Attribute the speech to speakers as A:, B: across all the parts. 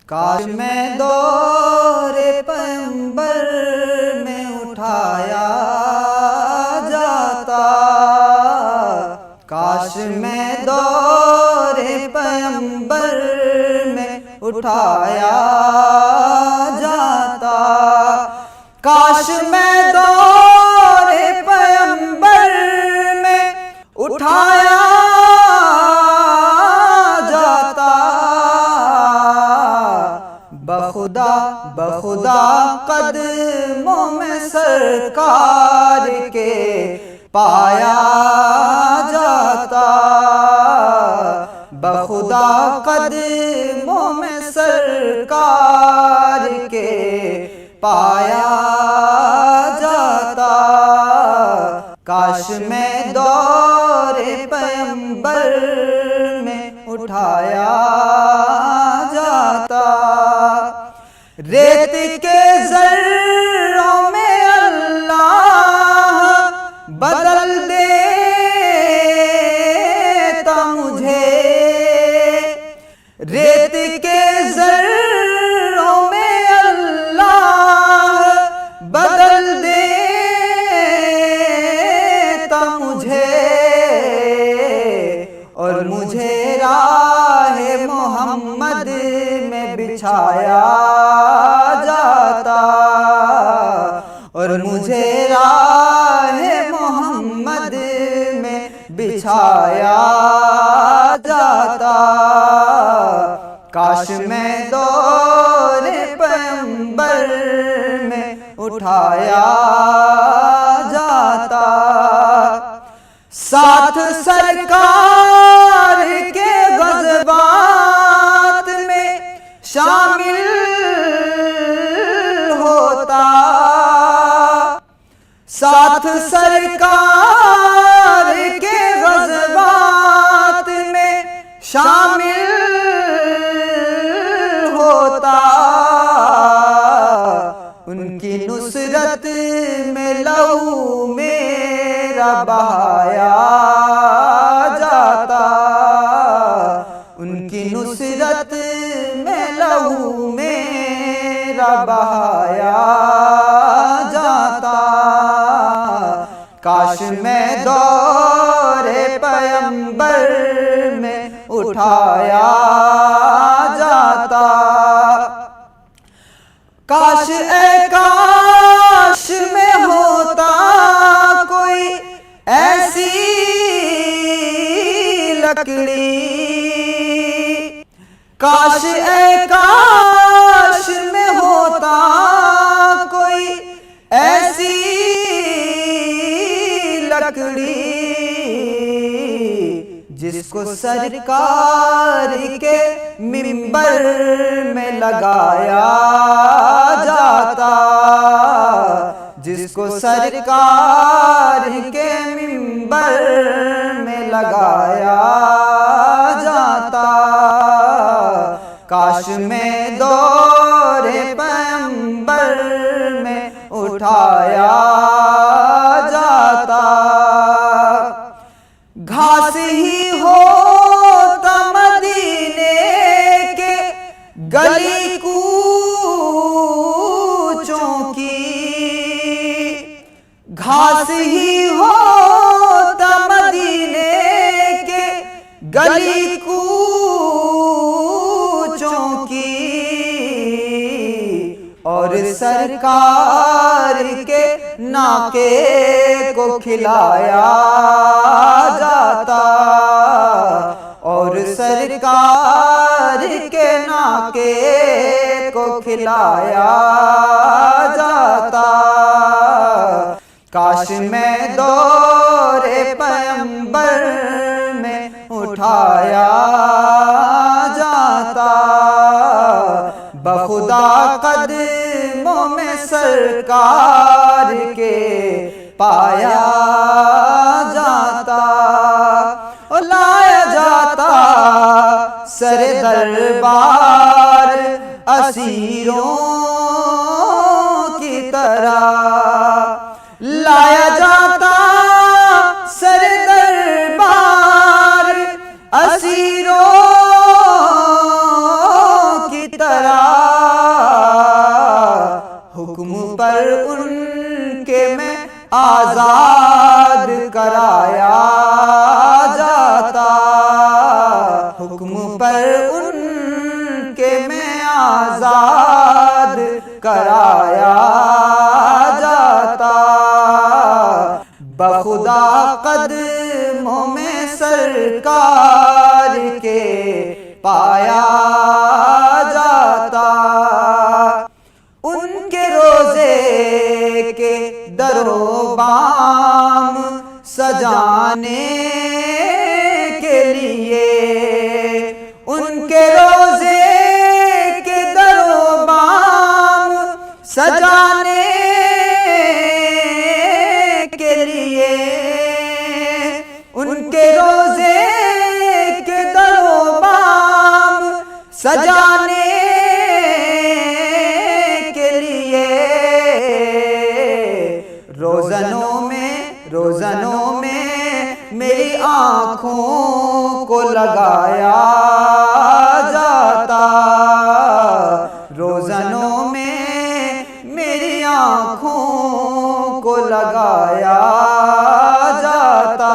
A: काश मैं दौरे पैगंबर में उठाया जाता, काश मैं दौरे पैगंबर में उठाया जाता, काश मैं दौरे पैगंबर में उठाया जाता। बखुदा बखुदा कदमों में सरकार के पाया जाता, बखुदा कदमों में सरकार के पाया जाता। काश मैं दौरे पैगंबर में उठाया जाता। रेत के ज़र्रों में अल्लाह बदल देता मुझे, रेत के ज़र्रों में अल्लाह बदल देता मुझे, और मुझे राहे मोहम्मद में बिछाया जाता, और मुझे राहे मोहम्मद में बिछाया जाता। काश मैं दौरे पैगंबर में उठाया जाता। साथ सरकार के ग़ज़वात में शामिल होता, साथ सरकार के ग़ज़वात में शामिल होता। उनकी नुसरत में लहू मेरा बहाया जाता, उनकी नुसरत में लहू मेरा बहाया जाता। काश मैं दौरे पैगंबर में उठाया जाता। काश काश में होता कोई ऐसी लकड़ी, काश काश में होता कोई ऐसी लकड़ी, जिसको सरकार के मिंबर में लगाया जाता, जिसको सरकार के मिंबर में लगाया जाता। काश मैं दौरे पैगंबर में उठाया जाता। घास ही होता मदीने के गली कूचों की, घास ही होता मदीने के गली कूचों की, और सरकार के नाके को खिलाया जाता, और सरकार के नाके को खिलाया जाता। काश मैं दौरे पैगंबर में उठाया जाता। बखुदा कदमों में सरकार के पाया जाता, और लाया जाता सरे दरबार असीरों की तरह, लाया जाता सरे दरबार असीरों की तरह। आजाद कराया जाता, हुक्म पर उनके में आजाद कराया जाता। बखुदा कदमों में सरकार के पाया जाता, उनके रोजे के दरो बाम सजाने के लिए, उनके रोजे के दरो बाम सजाने के लिए, उनके रोजे के दरो बाम सजाने के लिए, रोज़नों में मेरी आँखों को लगाया जाता, रोज़नों में मेरी आँखों को लगाया जाता।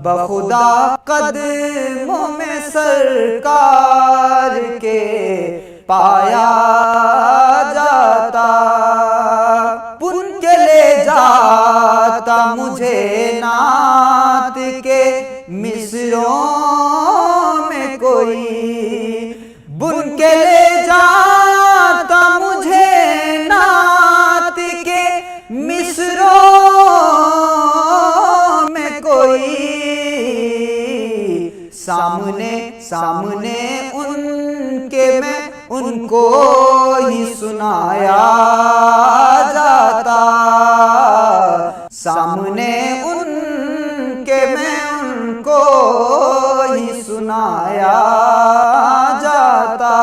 A: बखुदा कदमों में सरकार के पाया जाता, पुन के ले जाता मुझे नात के मिसरों में कोई, बुन के ले जाता मुझे नात के मिसरों में कोई, सामने उनके मैं उनको ही सुनाया जाता, सामने उनके मैं उनको ही सुनाया जाता।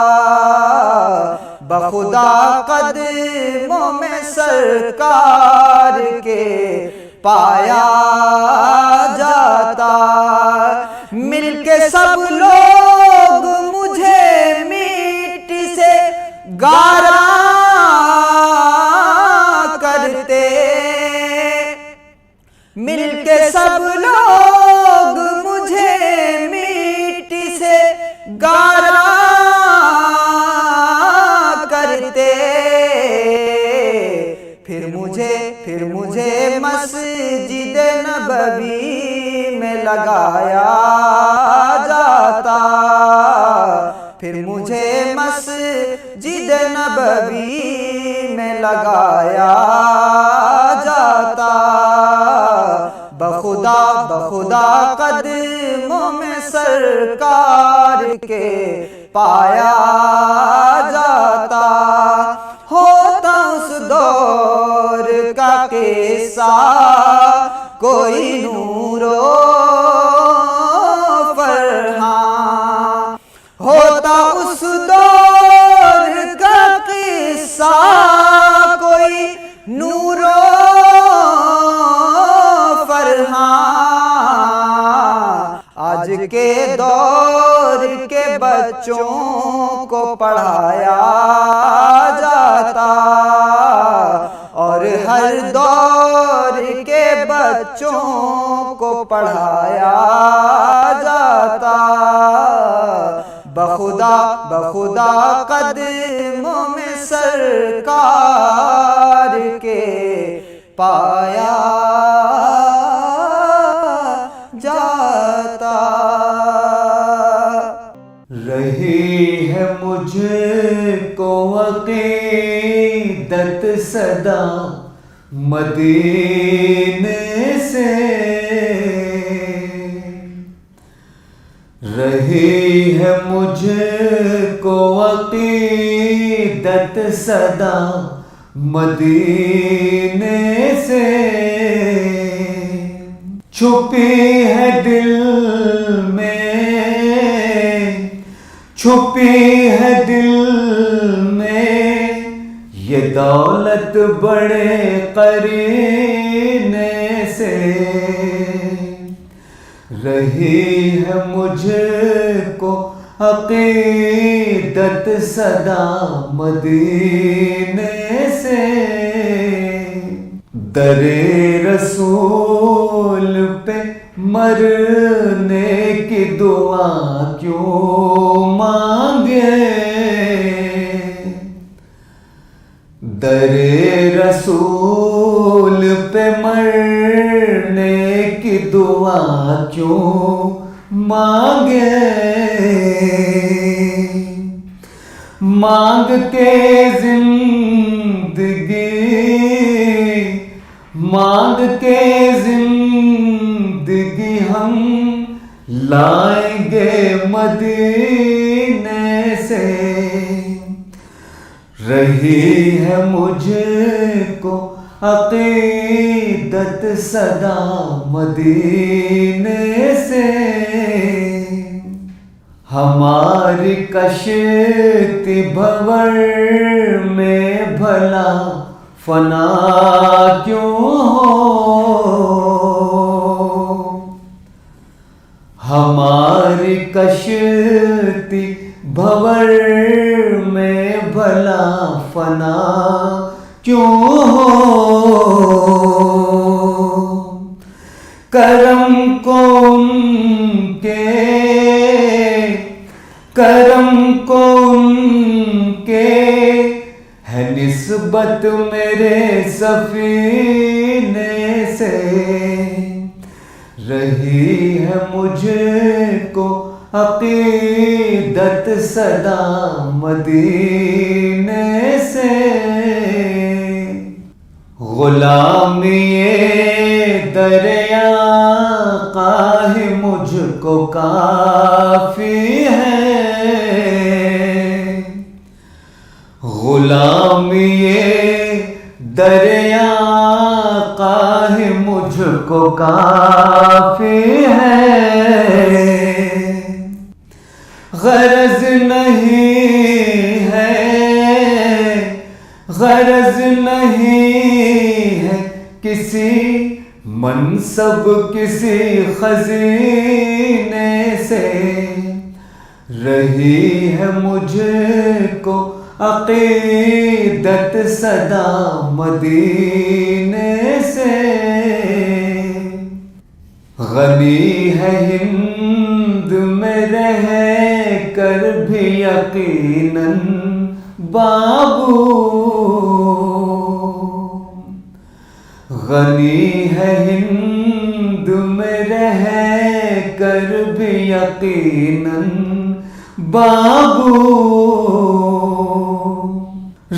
A: बखुदा कदमों में सरकार के पाया जाता, मिलके सब लोग मुझे मिट्टी से गारा करते, मिलके सब लोग मुझे मिट्टी से गारा करते, फिर मुझे मस्जिद नबवी में लगाया जाता, फिर मुझे मस्जिद नबवी में लगाया जाता। बखुदा कदमों में सरकार के पाया जाता, होता उस दौर का किस्सा कोई नूरो फरहां, होता उस दौर का किस्सा कोई नूरो फरहां, आज के दौर के बच्चों को पढ़ाया जाता, और हर दौर के बच्चों को पढ़ाया जाता। बखुदा कदमों में सरकार के पाया जाता।
B: रही है मुझको अक़ीदत सदा मदीने से, रही है मुझको अक़ीदत सदा मदीने से, छुपी है दिल में, छुपी है दिल में ये दौलत बड़े करीने से, रही है मुझको अक़ीदत सदा मदीने से। दरे रसूल पे मरने की दुआ क्यों मांगे, दरे रसूल पे मरने की दुआ क्यों मांगे। मांग के जिंदगी, मांग के जिंदगी हम लाएंगे मदीने से। रही है मुझको अकीदत सदा मदीने से। हमारी कश्ती भंवर में भला फना क्यों हो, हमारी कश्ती भंवर में भला फना क्यों हो। करम को उनके, करम को उनके है निस्बत मेरे सफीने से। रही है मुझको अकीदत सदा मदीने से। गुलामी दरिया काहे मुझको काफी है, गुलामी दरिया काहे मुझको काफी है। गरज नहीं है, गरज नहीं है किसी मनसब किसी खजीने से। रही है मुझको अकीदत सदा मदीने से। गनी है हिंद में रह कर भी यकीनन बाबू, गनी है हिंद में रह कर भी यकीनन बाबू।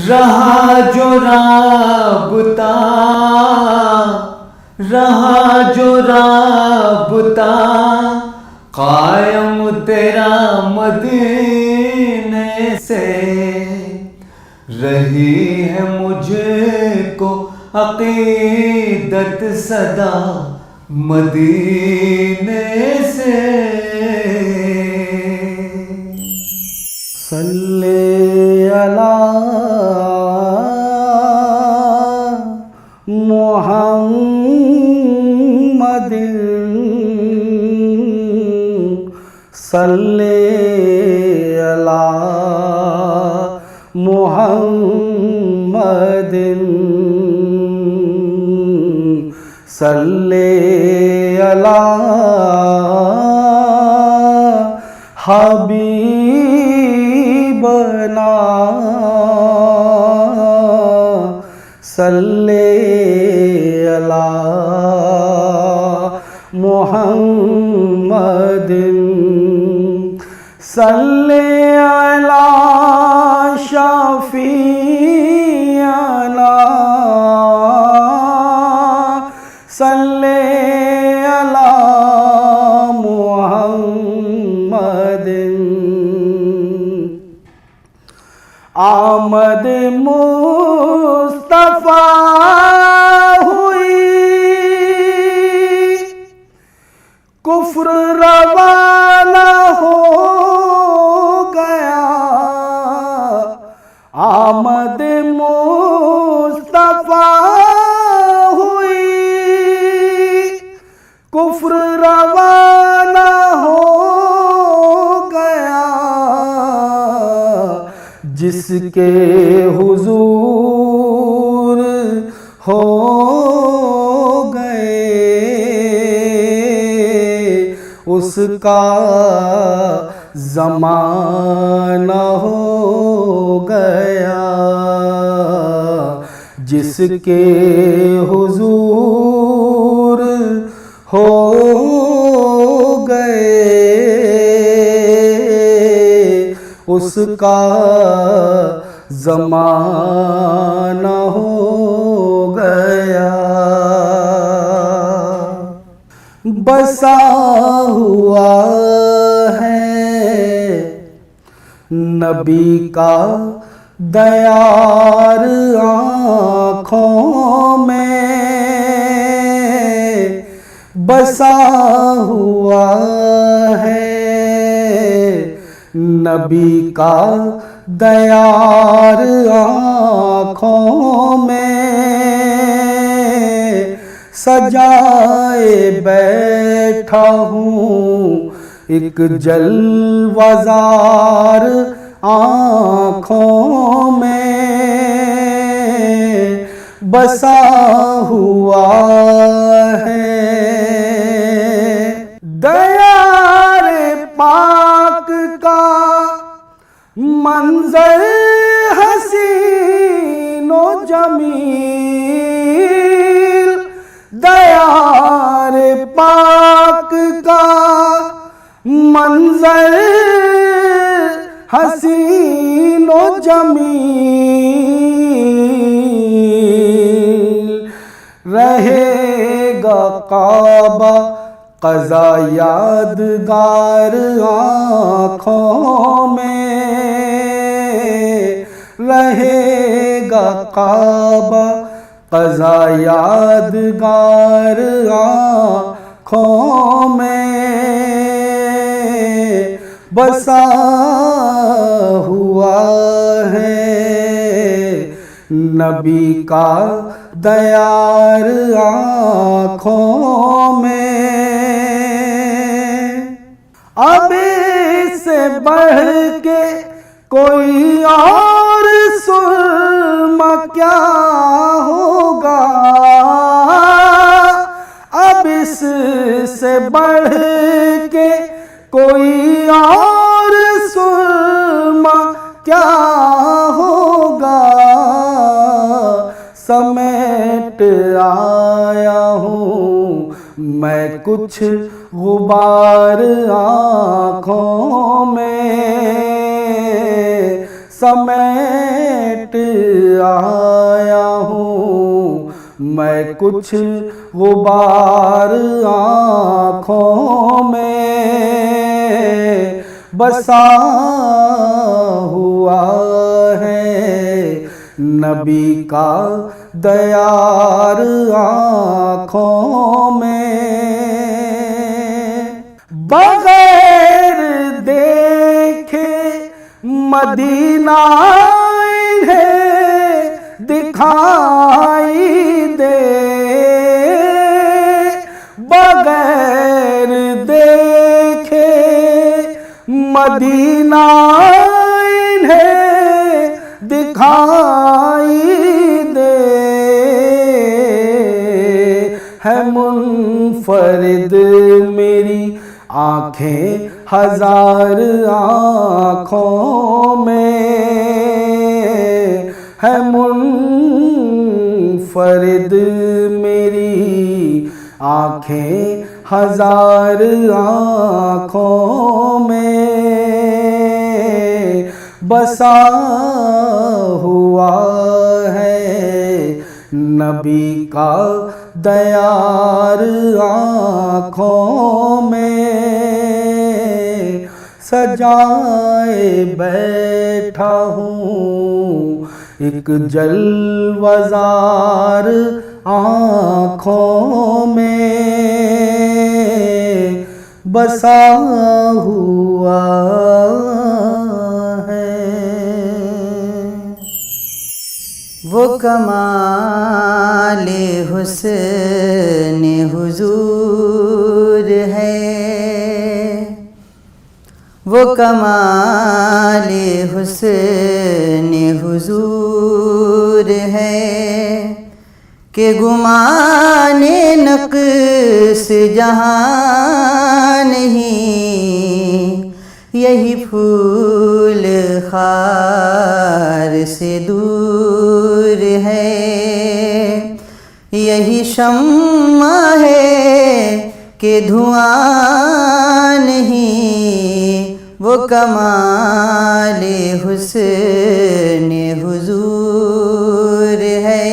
B: रहा जो राबता, रहा जो राबता कायम तेरा मदीने से। रही है मुझको अकीदत सदा मदीने से।
A: सल्ले अला मुहम्मदिन, सल्ले अला मुहम्मदिन, सल्ले अला हबीबना, सल्ले अला मुहम्मदिन, सल्ले अला शफीअना, सल्ले अला मुहम्मदिन। आमद मुस्तफा हुई, कुफ्र रवाना हो गया। आमद मुस्तफा हुई, कुफ्र रवाना हो गया। जिसके हुजूर हो उसका ज़माना हो गया, जिसके हुजूर हो गए उसका ज़माना हो गया। बसा हुआ है नबी का दयार आँखों में, बसा हुआ है नबी का दयार आँखों में, सजाए बैठा हूँ एक जलवाज़ार आँखों में, बसा हुआ है दयारे पाक का मंजर हसीनो जमील, दयारे पाक का मंजर हसीनो जमील, रहेगा काबा क़ज़ा यादगार आँखों में, रहेगा काबा क़ज़ा यादगार आँखों में, बसा हुआ है नबी का दयार आँखों में। अब इससे बढ़ के कोई और सुरमा क्या होगा, अब इससे बढ़ के कोई और सुरमा क्या होगा, समेट आया हूँ मैं कुछ गुबार आँखों में, समेट आया हूँ मैं कुछ गुबार आँखों में, बसा हुआ है नबी का दयार आँखों में, बगैर देखे मदीना इन्हें दिखाई दे, बगैर देखे मदीना इन्हें दिखाई दे, है मुनफरिद मेरी आँखें हजार आँखों में, है मुनफरिद मेरी आँखें हजार आँखों में, बसा हुआ है नबी का दयार आँखों में, सजाए बैठा हूँ एक जलवाज़ार आँखों में, बसा हुआ है।
C: वो कमाले हुस्न हुजूर है, वो कमाले हुस्न हुजूर है कि गुमाने नक्श जहां नहीं, यही फूल खार से दूर है, यही शम्मा है कि धुआं नहीं, वो कमाल हुस्न हुजूर है।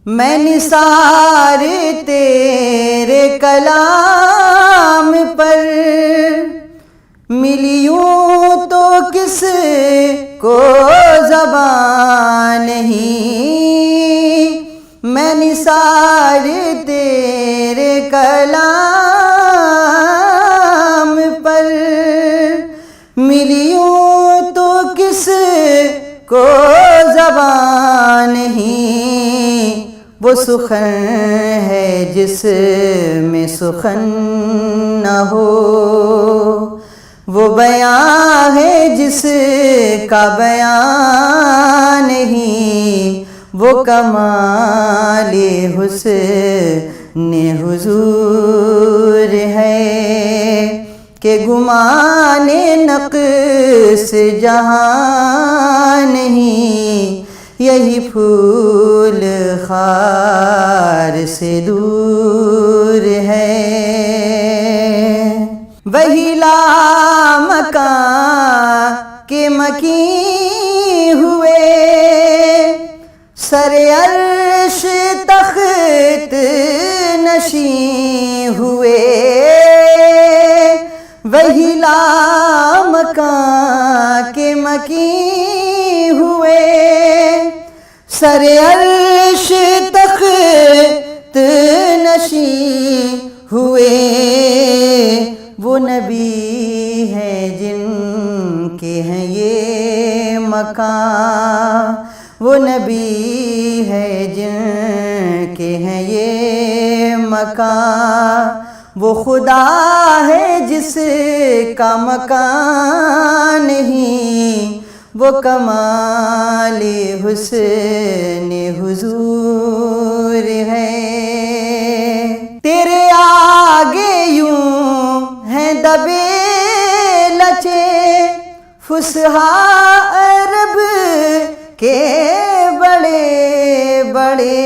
C: मैं निसार तेरे कलाम पर मिली यूं तो किस को ज़बान नहीं, मैं निसार तेरे कलाम पर मिली यूं तो किस को ज़बान नहीं, वो सुखन है जिसमें सुखन न हो, वो बयां है जिसका बयां नहीं, वो कमाल हुस्न हुजूर है कि गुमाने नक्स जहां नहीं, यही फूल खार से दूर है। वही लामकां के मकी हुए, सरे अर्श तख्त नशी हुए, वही लामकां के मकी हुए, सरे अर्श तख्त नशी हुए, वो नबी हैं जिनके हैं ये मकाम, वो नबी है जिनके हैं ये मकाम, वो खुदा है जिसका मकान नहीं, वो कमाल हुस्न हुजूर है। तेरे आगे यूं हैं दबे लचे फुसहा अरब के बड़े बड़े,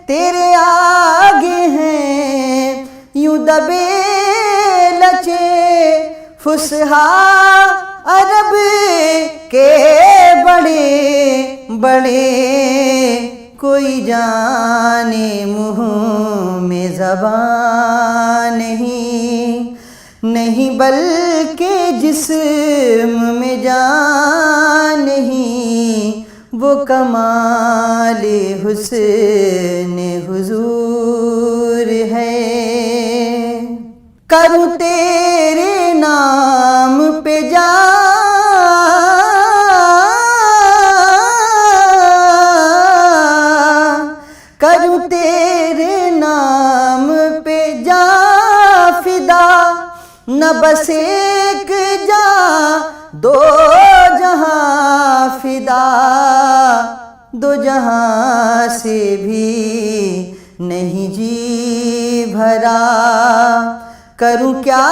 C: तेरे आगे हैं यूं दबे लचे फुसहा अरब के बड़े बड़े, कोई जाने मुँह में ज़बान नहीं, नहीं बल्कि जिस्म में जान नहीं, वो कमाल हुस्न हुजूर है। करूँ तेरे नाम पे जा करूँ तेरे नाम पे जा फिदा, न बस एक जा दो जहां फिदा, दो जहां से भी नहीं जी भरा, करूं क्या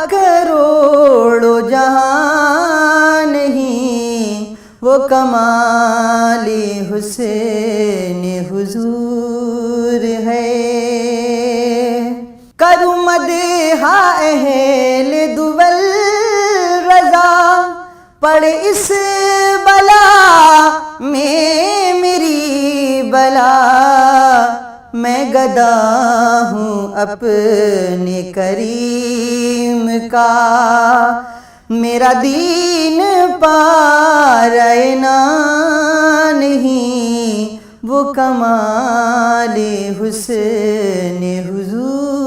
C: करोड़ों जहां नहीं, वो कमाल हुस्न हुजूर है। करूं मदहा अहले दुवल रजा, पड़ इस बला में मेरी बला, मैं गदा हूँ अपने करीम का, मेरा दीन पारना नहीं, वो कमाल हुस्न हुजूर